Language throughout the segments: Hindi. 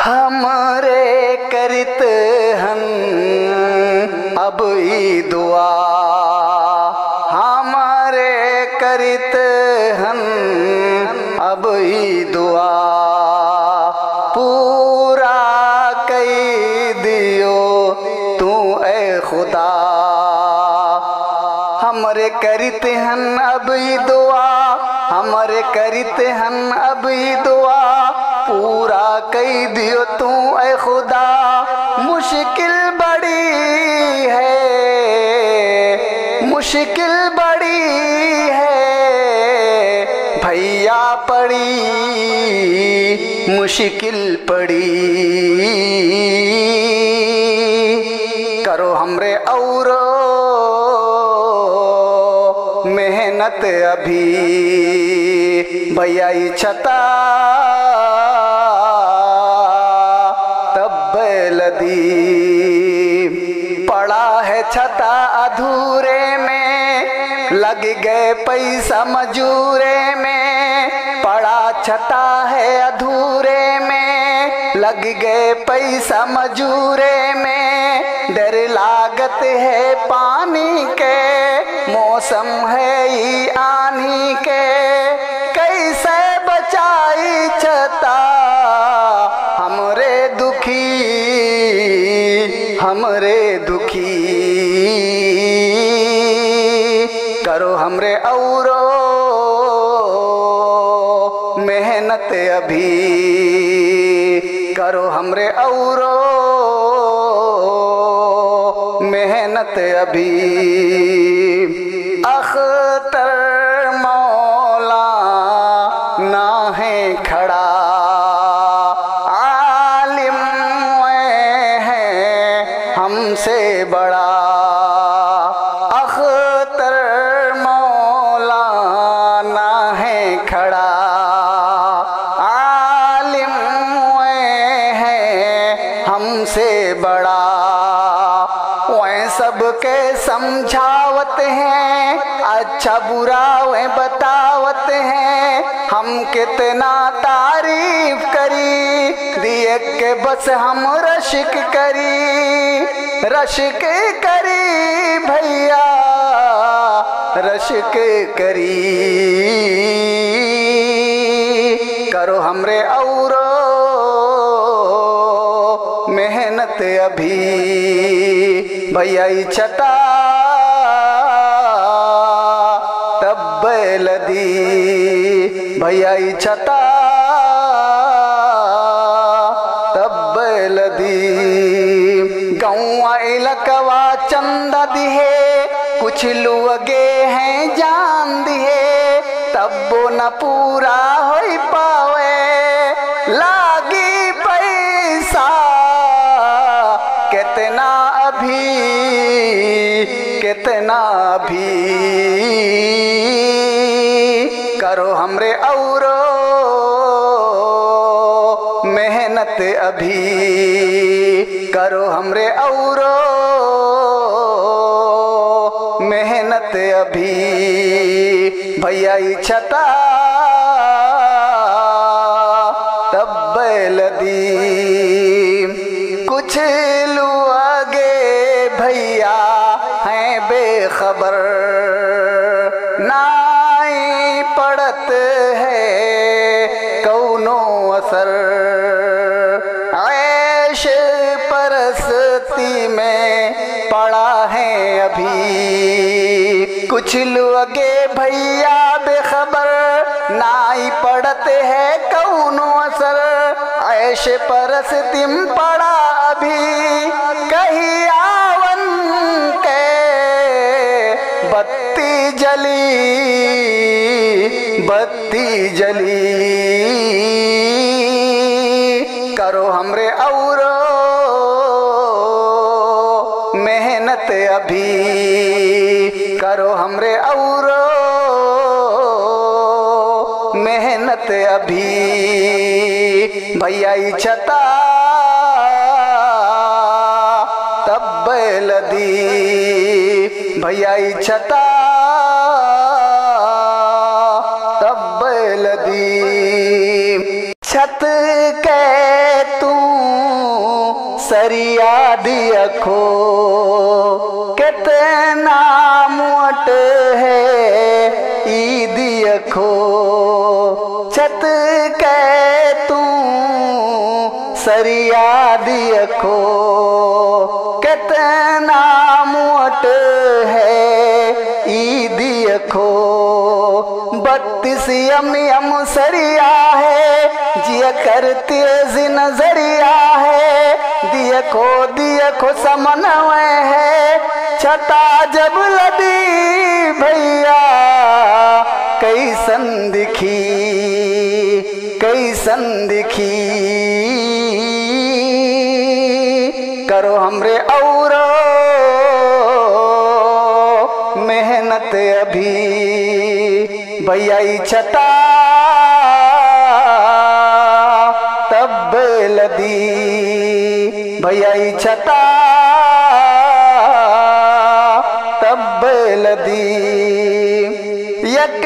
हमरे करित हन अब ई दुआ, हमारे करित हन अब ई दुआ, पूरा कई दियो तू ए खुदा। हमरे करित हन अब ई दुआ, हमरे करित हन अब ई दुआ, पूरा कई दियो तू ए खुदा। मुश्किल बड़ी है, मुश्किल बड़ी है भैया पड़ी, मुश्किल पड़ी। करो हमरे औरो मेहनत अभी, भैया ई छता तब लदी। पड़ा है छता अधूरे में, लग गए पैसा मजूरे में। पड़ा छता है अधूरे में, लग गए पैसा मजूरे में। डर लागत है पानी के, मौसम है ई आनी के। कैसे बचाई छता हमरे दुखी, हमरे दुखी। करो हमरे औरो मेहनत अभी, करो हमरे औरो मेहनत अभी। अख्तर मौला ना है खड़ा, आलिम है हमसे बड़ा। अख्तर मौला ना है खड़ा, आलिम है हमसे बड़ा। वह सबके समझावत हैं, अच्छा बुरा वह बतावत हैं। हम कितना तारीफ करी, दिए के बस हम रश्क करी, रश्क करी भैया रश्क करी। करो हमरे औरो मेहनत अभी, भैया ई छता तब लदी। भैया ई छता तब लदी। गौआ इलकवा चंदा दिहे, कुछ लुअगे हैं जान दिहे। तब न पूरा हो पावे, लागी पैसा कितना अभी, कितना अभी। करो हमरे औरो मेहनत अभी, करो हमरे औरो मेहनत अभी। भैया ई छता तब लदी। कुछ लुआगे भैया हैं बेखबर, नाई पड़त है कौनो असर। ऐश परस्ती में पड़ा है अभी, कुछ लुअगे भैया बेखबर, नाई पड़त है कौनो असर। ऐश परस्ती में पड़ा अभी, कहीं आवन के बत्ती जली, बत्ती जली। करो हमरे औरो मेहनत अभी, करो हमरे औरो मेहनत अभी। भैया ई छता तब लदी, भैया ई छता तब लदी। छत के तू सरिया दियखो कितना मोट है ई दियखो छत के तू सरिया दियखो कितना मोट है ई दियखो 32 यम सरिया है जिया कर तेज नजरिया है दियखो समन्वय है छता जब लदी भैया कैसन दिखी करो हमरे और मेहनत अभी भैया ई छता तब लदी भैया ई छता तब लदी एक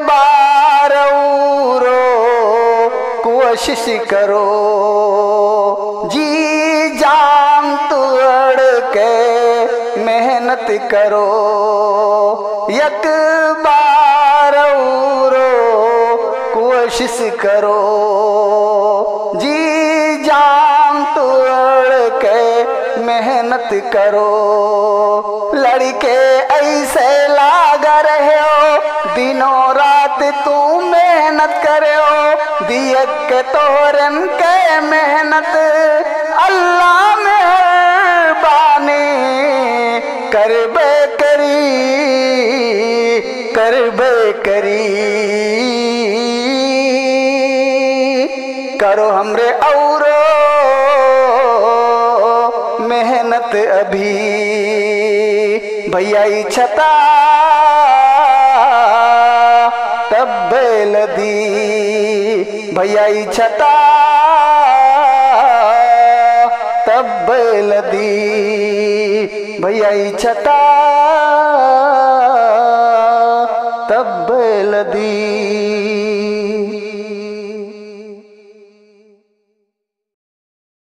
बार औरो कोशिश करो जी जान तोड़ के मेहनत करो एक बार औरो कोशिश करो जी जान तोड़ के मेहनत करो लड़के ऐसे लागा रहे हो दिनों रात तू मेहनत करे हो दियक के तोरन के मेहनत अल्लाह मेहरबानी करबे करी करो हमरे औरो मेहनत अभी भैया ई छता तब लदी भैया ई छता तब लदी भैया ई छता तब लदी।